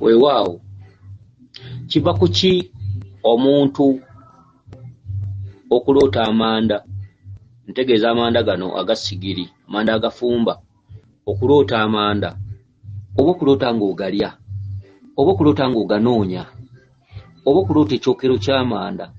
weewaawo kiva ku ki omuntu okuloota amanda, ntegeeza amanda gano aga sigiri, amanda agafumba, okuloota amanda, oba okuloota ng'ogalya, oba okuloota ng'oganoonya, oba okuloota ekyokero ky'amanda,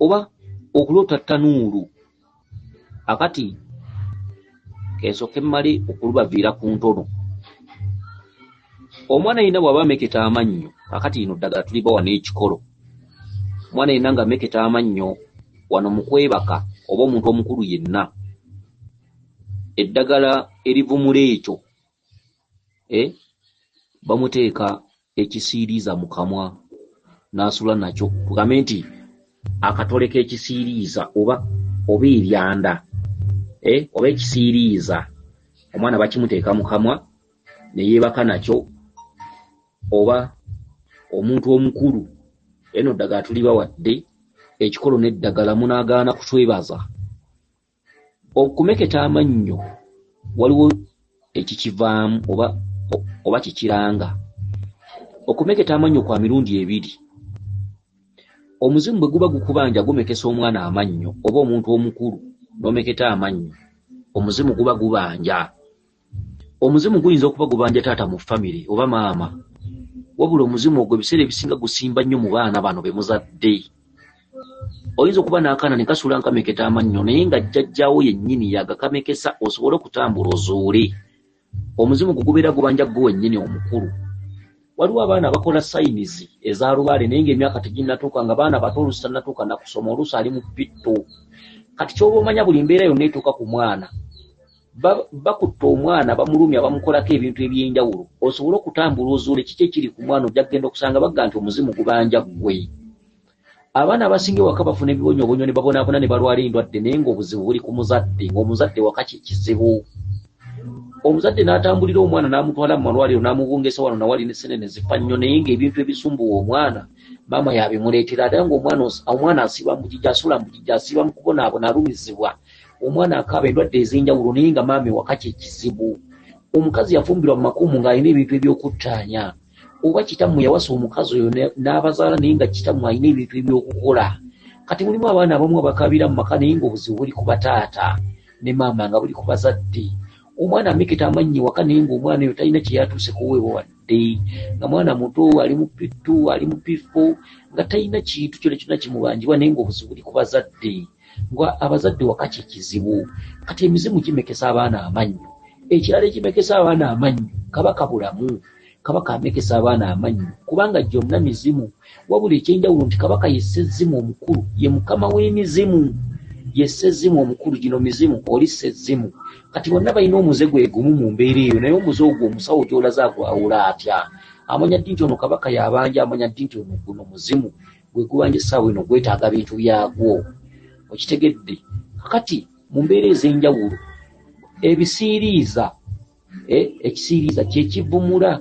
oba okuloota ttanuulu. Akati kensooke mmale okulubaviira ku ntono. Omwana yenna bw'aba ameketa amannyo, akati ino ddagala tuliba wano ekikolo, omwana yenna nga ameketa amannyo wano mu kwebaka oba omuntu omukulu yenna, eddagala erivumula ekyo bamuteeka ekisiiriiza mu kamwa n'asula nakyo. Tugambe nti akatole k'ekisiiriiza oba eryanda oba ekisiiriiza, omwana bakimuteeka mu kamwa ne yeebaka nakyo. Oba omuntu omukulu, eno ddagala tuliba wadde ekikolo n'eddagala munaagaana kutwebaza. Okumeketa amannyo waliwo ekikivaamu oba kikiranga. Okumeketa amannyo kwa mirundi ebiri. Omuzimu bwe guba gukubanja gumekesa omwana amannyo oba omuntu omukulu n'omeketa amannyo, omuzimu guba gubanja. Omuzimu guyinza okuba gubanja taata mu famire oba maama, wabula omuzimu ogwo ebiseera ebisinga gusimba nnyo mu baana bano be muzadde. Oyinza okuba n'akaana ne kasula nkameketa amannyo naye nga jjajjaawo yennyini yagakamekesa osobole okutambula ozuule. Omuzimu gubeera gubanja ggwe wennyini omukulu. Waliwo abaana abakola sayinizi eza lubaale naye ng'emyaka teginnatuuka, nga baana bato oluusi tannatuuka na kusoma, oluusi ali mu pitto. Kati ky'oba omanya buli mbeera yonna etuuka ku mwana, bakutta omwana bamulumya bamukolako ebintu eby'enjawulo, osobole okutambula ozuule kiki ekiri ku mwana, ojja kugenda okusanga bagga nti omuzimu gubanja ggwe. Abaana abasinga ewaka bafuna ebibonyoobonyo ne babonaabona ne balwala endwadde, naye ng'obuzibu buli ku muzadde, ng'omuzadde waka kyekizibu. Omuzadde n'atambulira omwana n'amutwala mu malwaliro n'amubungesa wano nawali n'essenene zifa nnyo, naye ng'ebintu ebisumbuwa omwana maama yabimuleetera. Ate ng'omwana asiba mu bujiji, asula mu bujiji, asiba mu kubonaabona, alumizibwa, omwana akaaba endwadde ez'enjawulo, naye nga maama ewaka kyekizibu. Omukazi yafumbirwa mu makuumu ng'alina ebintu ebyokuttaanya, oba kitammwe yawasa omukazi oyo n'abazaala naye nga kitammwe alina ebintu ebyokukola. Kati mulimu abaana abamu abakaabira mu maka naye ng'obuzibu buli ku bataata ne maama nga buli ku bazadde. Omwana ameketa amannyo waka naye ng'omwana oyo talina kye yatuuse kuweebwa wadde, nga mwana muto ali mu pittu, ali mu pifo, nga talina kintu kyonna kyonna kimubanjibwa, naye ng'obuzibu buli ku bazadde. Nga abazadde waka kyekizibu. Kati emizimu gimekesa abaana amannyo. Ekirala ekimekesa abaana amannyo, Kabaka bulamu. Kabaka amekesa abaana amannyo kubanga gyonna mizimu, wabula ekyenjawulo nti Kabaka ye ssezimu omukulu, ye mukama w'emizimu, ye ssezimu omukulu. Gino mizimu oli ssezimu. Kati bonna balina omuze gwe gumu mu mbeera eyo, naye omuze ogwo omusawo gy'olaza agwawula atya? Amanya ddi nti ono Kabaka yabanja, amanya ddi nti ono guno muzimu gwe gubanja essaawa eno gwetaaga bintu byagwo. Okitegedde? Kakati mu mbeera ez'enjawulo ebisiiriiza, ekisiiriiza kyekivumula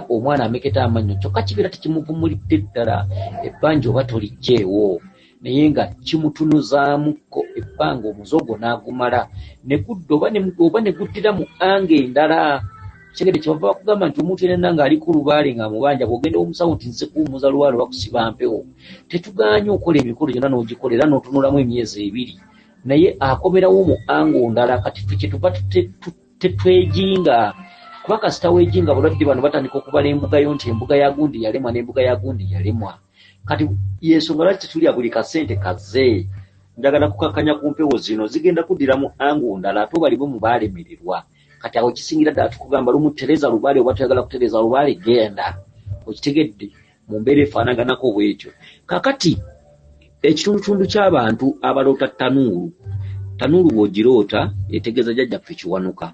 omwana ameketa amannyo, kyokka kibeera tekimuvumulidde ddala ebbanja oba tolijjeewo, naye nga kimutunuzaamuko ebbanga omuze ogwo n'agumala ne gudda oba ne guddira mu anga endala. Kigede kyebava bakugamba nti omuntu yenna ng'ali ku lubaale ng'amubanja, bw'ogenda omusawo nti nze kuwummuza lubaale oba kusiba mpewo, tetugaanye okola emikolo gyonna n'ogikolera n'otunulamu emyezi 2, naye akomerawo mu ango ndala. Kati ffe kyetuva tetwejinga, kuba kasita weejinga bulwadde bano batandika okubala embugayo nti embuga ya gundi yalemwa n'embuga ya gundi yalemwa. Kati y'ensonga lwaki tetulya buli kasente kazze. Njagala kukakanya ku mpewo zino zigenda kuddira mu ango ndala, ate balibo mu baalemererwa. Kati awo kisingira ddala tukugamba lumu tereza lubaale oba toyagala kutereza lubaale genda. Okitegedde? Mu mbeera efaanaganako bw'ekyo. Kakati ekitundutundu ky'abantu abaloota ttanuulu, ttanuulu bw'ogiroota etegeeza jjajjaffe Kiwanuka.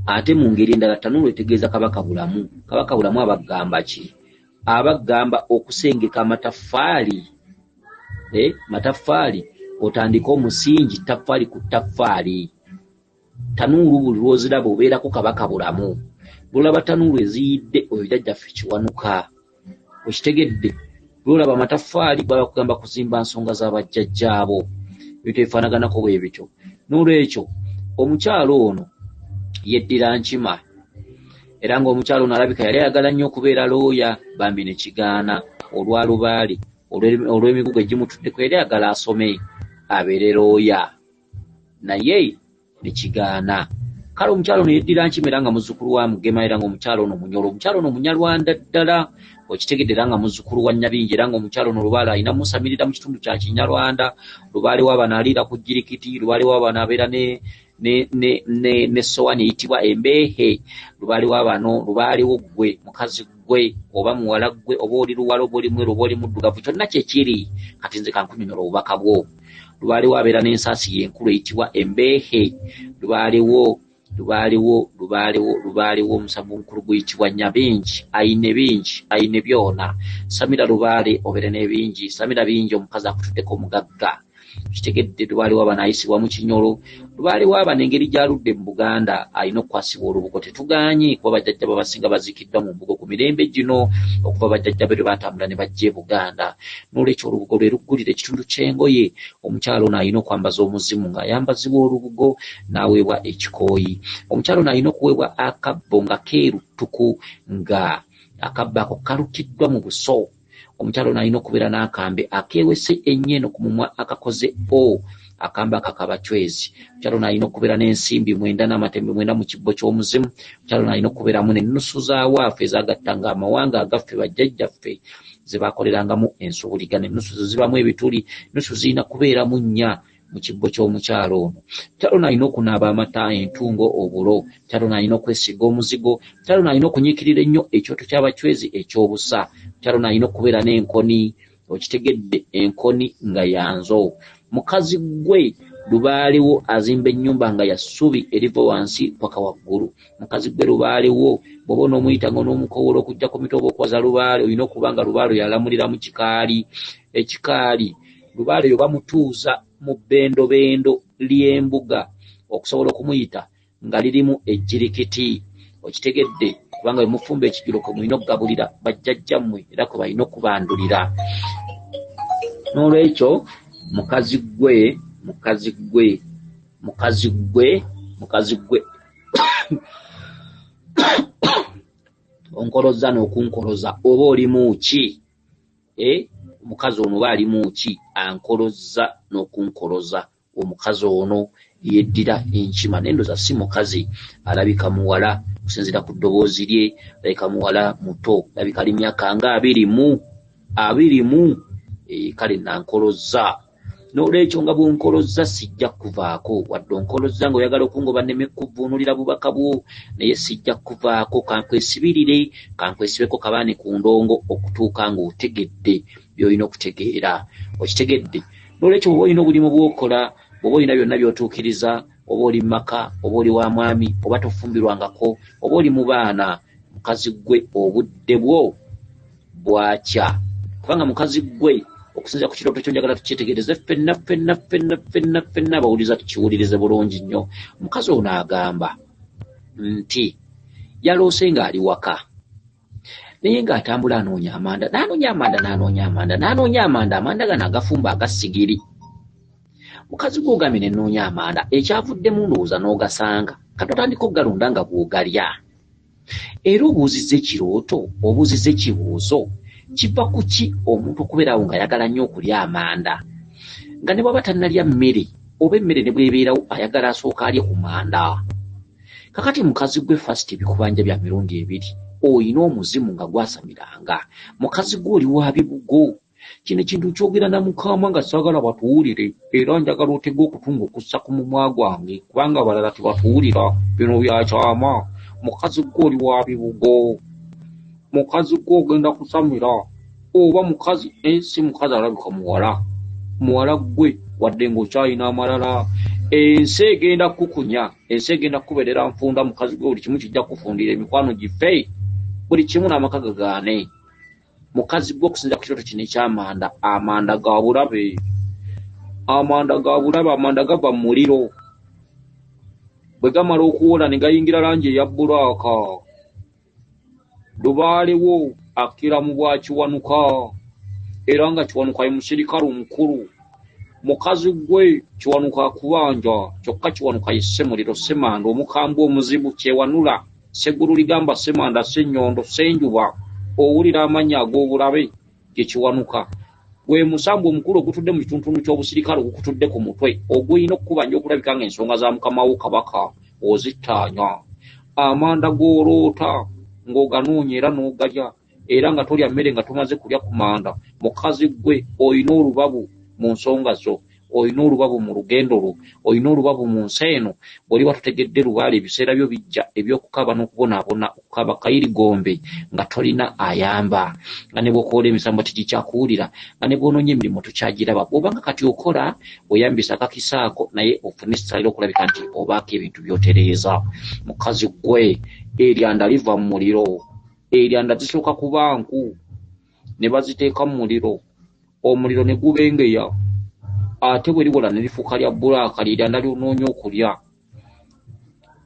Ate mu ngeri endala ttanuulu etegeeza Kabaka bulamu. Kabaka bulamu abagamba ki? Abagamba okusengeka amataffaali. Mataffaali otandika omusingi ttaffaali ku ttaffaali. Ttanuulu buli lw'oziraba obeerako Kabaka bulamu. Bw'olaba ttanuulu eziyidde oyo jjajjaffe Kiwanuka. Okitegedde? Bw'olaba amataffaali baba bakugamba kuzimba nsonga z'abajjajjaabo. Ebintu ebifaanaganako bwe bityo. N'olwekyo omukyalo ono yeddira nkima. era ng'omukyalo ono alabika yali ayagala nnyo okubeera looya bambi ne kigaana olwa lubaale olw'emigugu egimutuddeko yali ayagala asome abeere looya naye ne kigaana. Kale omukyalo ono yeddira Nkima era nga muzzukulu wa Mugema era ng'omukyalo ono Munyolo. Omukyalo ono Munyarwanda ddala okitegedde era nga muzzukulu wa Nyabingi era ng'omukyalo ono Lubaale alina musamirira mu kitundu kya Kinyarwanda. Lubaale w'abano aliira ku jjirikiti, Lubaale w'abano abeera ne sowani eyitibwa embeehe. Lubaale w'abano Lubaale wo ggwe mukazi ggwe oba muwala ggwe oba oli luwala oba oli mweru oba oli muddugavu kyonna kyekiri kati nze kankunyonyola obubaka bwo. Lubaale wo abeera n'ensaasi yenkulu eyitibwa embeehe. Lubaale wo omusamu omukulu guyitibwa Nyabingi ayine bingi ayine byona. Samira Lubaale obeera n'ebingi. Samira bingi omukazi akutuddeko omugagga. Kitegedde Lubaale w'abano ayisibwa mu Kinyolo. Lubaale w'abano engeri gy'aludde mu Buganda alina okukwasibwa olubugo. Tetugaanye kuba bajjajja babasinga baziikiddwa mu mbugo ku mirembe gino okuva bajjajja be lwe batambula ne bajja e Buganda. N'olwekyo olubugo lwe luggulira ekitundu ky'engoye. Omukyalo ono alina okwambaza omuzimu ng'ayambazibwa olubugo n'aweebwa ekikooyi. Omukyalo ono alina okuweebwa akabbo nga keeru ttuku nga akabbo ako kalukiddwa mu buso. Omukyalo ono alina okubeera n'akambe akeewese ennyo ku mumwa akakoze O. Akambe akakaba cwezi. Omukyalo ono alina okubeera n'ensimbi 9 n'amatembe 9 mu kibbo ky'omuzimu. Omukyalo ono alina okubeeramu n'ennusu za waafu ezagattanga amawanga agaffe bajjajjaffe ze baakolerangamu ensubuligana. Ennusu zo zibamu ebituli, ennusu zirina kubeeramu 4 mu kibbo ky'omukyalo ono. Omukyalo ono alina okunaaba amata, entungo, obulo. Omukyalo ono alina okwesiga omuzigo. Omukyalo ono alina okunyiikirira ennyo ekyoto ky'abacwezi eky'obusa. Omukyalo ono alina okubeera n'enkoni. Okitegedde enkoni nga yanzo. Mukazi gwe Lubaale wo azimba ennyumba nga ya ssubi eriva wansi paka waggulu. Mukazi gwe Lubaale wo bw'oba onoomuyita ng'onoomukowola okujja ku mitooba okwaza Lubaale olina okuba nga Lubaale yalamulira mu kikaali. Ekikaali Lubaale yo bamutuuza mu bbendobendo ly'embuga okusobola okumuyita nga lirimu ejjirikiti. Okitegedde kubanga bwe mufumba ekijjulo kwe mulina okugabulira bajjajjammwe era kwe balina okubandulira. N'olwekyo mukazi gwe onkoloza n'okunkoloza oba olimu ki? Omukazi ono oba alimu ki? Ankoloza n'okunkoloza. Omukazi ono yeddira Enkima nendoza si mukazi alabika muwala okusinziira ku ddoboozi lye, alabika muwala muto, alabika ali myaka nga 20. Kale nankoloza. N'olwekyo nga bw'onkoloza sijja kuvaako wadde onkoloza ng'oyagala okungoba nneme kuvvuunulira bubaka bwo naye sijja kuvaako kankwesibirire kankwesibeko kabaane ku ndongo okutuuka ng'otegedde by'olina okutegeera. Okitegedde. N'olwekyo bw'oba olina obulimu bw'okola, bw'oba olina byonna by'otuukiriza, oba oli maka oba oli wa mwami oba tofumbirwangako oba oli mu baana, mukazi gwe obudde bwo bwakya. Kubanga mukazi gwe okusinziira ku kirooto kyo njagala tukyetegereze ffenna abawuliza tukiwulirize bulungi nnyo. Omukazi ono agamba nti yaloose ng'ali waka naye ng'atambula anoonya amanda amanda gano agafumba agasigiri. Mukazi gwe ogambye ne nnoonya amanda ekyavuddemu ndowooza n'ogasanga kati otandika okugalunda nga bw'ogalya. Era obuuzizza ekirooto obuuzizza ekibuuzo kiva ku ki omuntu okubeerawo ng'ayagala nnyo okulya amanda nga ne bw'aba tannalya mmere oba emmere ne bw'ebeerawo ayagala asooka alye ku manda. Kakati mukazi gwe fasiti ebikubanja bya mirundi 2 oyina omuzimu nga gwasamiranga. Mukazi gwe oli wa bibugo. Kino ekintu kyogera na mukama nga saagala batuwulire era njagala otega okutunga okussa ku mumwa gwange kubanga abalala tebatuwulira bino byakyama. Mukazi gwe oli wa bibugo. Mukazi gwe ogenda kusamira oba mukazi si mukazi alabika muwala gwe wadde ng'okyalina amalala. Ensi egenda kukunya, ensi egenda kukubeerera nfunda. Mukazi gwe buli kimu kijja kufundira emikwano gife buli kimu n'amaka gagaane. Mukazi gwe okusinziira ku kirooto kino eky'amanda, amanda ga bulabe, amanda gava mu muliro bwe gamala okuwola ne gayingira langi eya bbulaaka. Lubaale wo akira mu bwa Kiwanuka era nga Kiwanuka ye musirikale omukulu. Mukazi gwe Kiwanuka akubanja kyokka Kiwanuka ye ssemuliro ssemanda omukambwe omuzibu kyewanula Seggulu ligamba Ssemanda, Ssenyondo, Ssenjuba, owulira amannya ag'obulabe gye kiwanuka. Gwe musambu omukulu ogutudde mu kitundu ky'obusirikale ogukutudde ku mutwe ogulina okukubanja okulabika ng'ensonga za mukama wo Kabaka ozittaanya. Amanda g'oloota ng'oganoonya era n'ogalya era nga tolya mmere nga tomaze kulya ku manda. Mukazi gwe olina olubabu mu nsonga zo, olina olubabu mu lugendo lwo, olina olubabu mu nsi eno. Bw'oliba tutegedde Lubaale ebiseera byo bijja eby'okukaba n'okubonaabona, okukaba kayirigombe nga tolina ayamba, nga ne bw'okola emisambo tegikyakuwulira, nga ne bw'onoonya emirimu tokyagiraba. Bw'obanga kati okola oyambisa akakisaako naye ofune essaalira okulabika nti obaako ebintu by'otereeza. Mukazi gwe eryanda liva mu muliro, eryanda zisooka kuba nku ne baziteeka mu muliro, omuliro ne gubengeya, ate bwe liwola ne lifuuka lya bbulaaka ly'eryanda ly'onoonya okulya.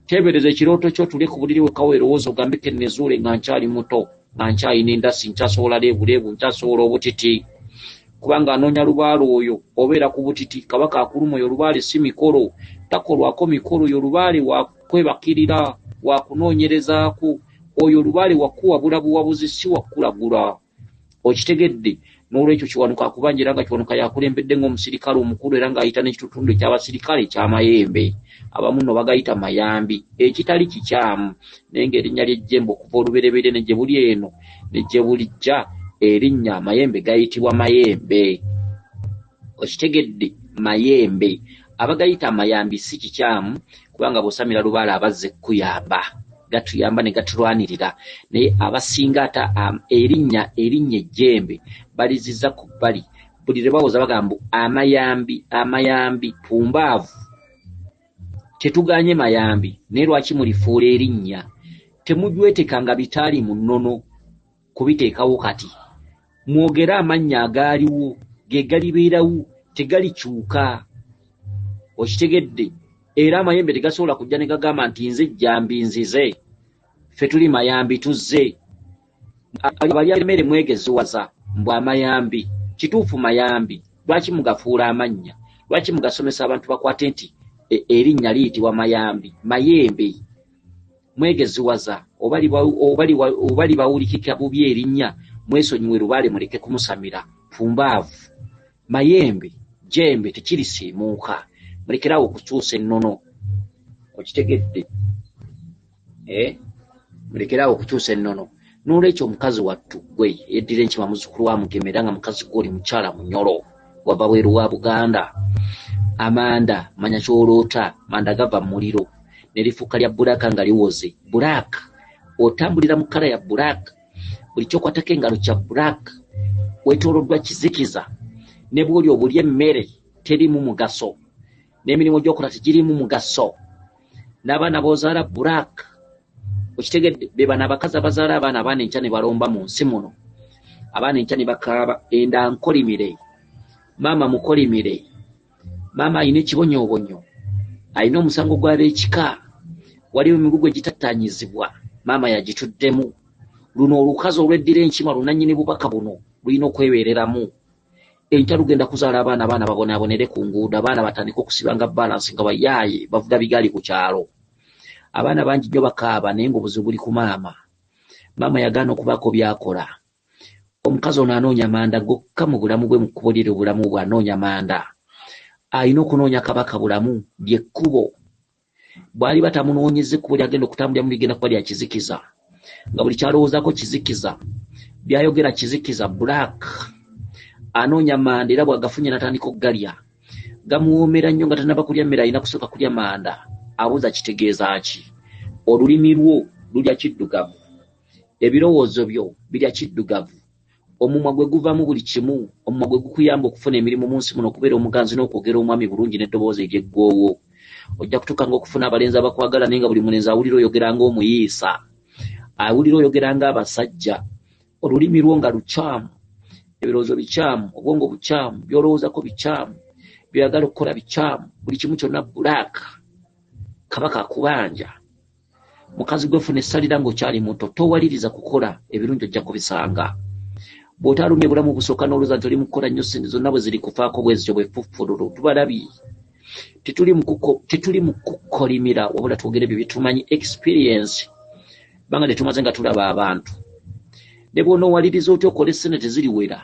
Teebereza ekirooto kyo, tule ku buliri wekka weerowooza ogambe kennezuule nga nkyali muto, nga nkyalina endasi, nkyasobola leebuleebu, nkyasobola obutiti. Kubanga anoonya Lubaale oyo obeera ku butiti. Kabaka akuluma oyo Lubaale si mikolo, takolwako mikolo. Oyo Lubaale wakwebakirira, wakunoonyerezaako. Oyo Lubaale wakuwa bulabuwabuzi si wakulagula. Okitegedde? N'olwekyo kiwanuka akubanja era nga kiwanuka yakulembedde ng'omusirikale omukulu era ng'ayita n'ekitundu eky'abasirikale eky'amayembe. Abamu nno bagayita mayambi, ekitali kikyamu, naye ng'erinnya ly'ejjembe okuva olubereberye ne gye buli eno ne gye bulijja erinnya amayembe gayitibwa mayembe. Okitegedde? Mayembe. Abagayita amayambi si kikyamu kubanga bw'osamira Lubaale abazze kuyamba, gatuyamba ne gatulwanirira, naye abasinga ata erinnya ejjembe balizizza ku bbali. Buli lwe bawoza bagamba amayambi pumbaavu. Tetuganye mayambi, naye lwaki mulifuula erinnya? Temujwetekanga bitaali mu nnono kubiteekawo kati. Mwogere amannya agaaliwo ge galibeerawo, tegalikyuka. Okitegedde? Era amayembe tegasobola kujja ne gagamba nti nze jjambi nzize, ffe tuli mayambi tuzze. Abalya emmere mwegeziwaza mbw amayambi. Kituufu mayambi, lwaki mugafuula amannya? Lwaki mugasomesa abantu bakwate nti erinnya liyitibwa mayambi? Mayembe mwegeziwaza. Obali bawulikika bubi erinnya, mwesonyiwe Lubaale muleke kumusamira. Pumbaavu, mayembe, jjembe tekirisiimuuka. Mulekerawo okukyusa ennono. Okitegedde? Mulekerawo okukyusa ennono. N'olwekyo omukazi wattu gwe yeddira enkima muzzukulu wa Mugema era nga mukazi gwe oli mukyala munyolo, wava bweru wa Buganda. Amanda, manya ky'oloota, manda gava mu muliro ne lifuuka lya bbulaaka nga liwoze. Bbulaaka, otambulira mu kkala ya bbulaaka, buli ky'okwatako engalo kya bbulaaka, weetooloddwa kizikiza, ne bw'oli obulya emmere terimu mugaso, n'emirimu gy'okola tegirimu mugaso, n'abaana b'ozaala bbulaaka. Okitegedde? Be bano abakazi abazaala abaana enkya ne balomba mu nsi muno, abaana enkya ne bakaaba enda nkolimire, maama mukolimire, maama alina ekibonyoobonyo, alina omusango gw'ab'ekika, waliwo emigugu egitattaanyizibwa, maama yagituddemu. Luno olukazi olweddira enkima lunannyini bubaka buno lulina okwebeereramu. Enkya lugenda kuzaala abaana babonaabonere ku nguudo, abaana batandika okusibanga balansi nga bayaaye bavuga bigaali ku kyalo. Abaana bangi nnyo bakaaba naye ng'obuzibu buli ku maama. Maama yagaana okubaako by'akola. Omukazi ono anoonya manda gokka mu bulamu bwe, mu kkubo lye obulamu bwe anoonya manda. Alina okunoonya Kabaka bulamu ly'ekkubo. Bw'ali batamunoonyeza ekkubo ly'agenda okutambuliramu ligenda kuba lya kizikiza, nga buli kyalowoozaako kizikiza, byayogera kizikiza. Black anoonya manda era bw'agafunye n'atandika okugalya gamuwoomera nnyo nga tanaba kulya mmere, alina kusooka kulya manda. Abuuza kitegeeza ki? Olulimi lwo lulya kiddugavu, ebirowoozo byo birya kiddugavu, omumwa gwe guvamu buli kimu, omumwa gwe gukuyamba okufuna emirimu mu nsi muno, okubeera omuganzi n'okwogera omwami bulungi n'eddoboozi ery'eggoowo. Ojja kutuuka ng'okufuna abalenzi abakwagala naye nga buli mulenzi awulira oyogera ng'omuyiisa, awulira oyogera ng'abasajja. Olulimi lwo nga lukyamu, ebirowoozo bikyamu, obwongo bukyamu, by'olowoozako bikyamu, by'oyagala okukola bikyamu, buli kimu kyonna bbulaaka. Kabaka akubanja. Mukazi gwe funa essalira ng'okyali muto, towaliriza kukola ebirungi ojja kubisanga. Bw'otaalumye bulamu busooka n'olowooza nti oli mu kukola nnyo, sente zonna bwe ziri kufaako bwe zityo bwefufululu. Tubalabye. Tetuli mu kukolimira wabula twogere bye bitumanyi. Experience banga tetumaze nga tulaba abantu ne bw'onoowaliriza otya okole ssente teziriwera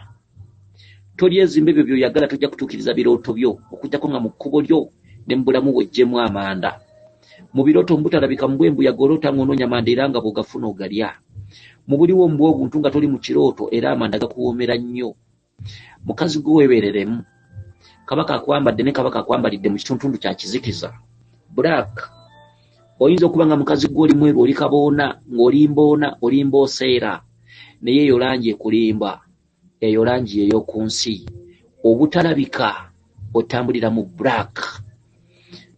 toli ezimba ebyo by'oyagala tojja kutuukiriza birooto byo okujjako nga mu kkubo lyo ne mu bulamu bw'eggyemu amanda mu birooto mbutalabika mu bwembuyaga oloota ng'onoonya amanda era nga bw'ogafuna ogalya mu buliwo mu bw'obuntu nga toli mu kirooto era amanda gakuwoomera nnyo mukazi gwe weebereremu kabaka akwambadde ne kabaka akwambalidde mu kitundu kya kizikiza black oyinza okuba nga mukazi gwe oli mweru oli kaboona ng'olimboona olimbooseera naye eyo langi ekulimba eyo langi ey'oku nsi obutalabika otambulira mu black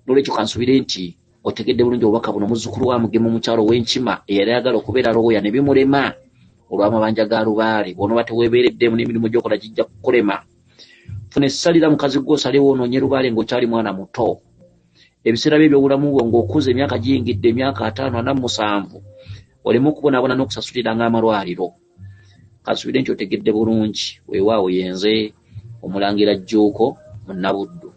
n'olwekyo kansubire nti otegedde bulungi obubaka buno muzzukulu wa Mugema omukyalo w'Enkima eyali ayagala okubeera looya ne bimulema olw'amabanja ga Lubaale bw'onooba teweebeereddemu n'emirimu gy'okola gijja kukulema funa essalira mukazi gwe osalewo onoonye Lubaale ng'okyali mwana muto ebiseera bye eby'obulamu bwo ng'okuza emyaka giyingidde emyaka 57 oleme okubonaabona n'okusasuliranga amalwaliro kansubire nti otegedde bulungi weewaawo yenze omulangira Jjuuko mu Nnabuddu.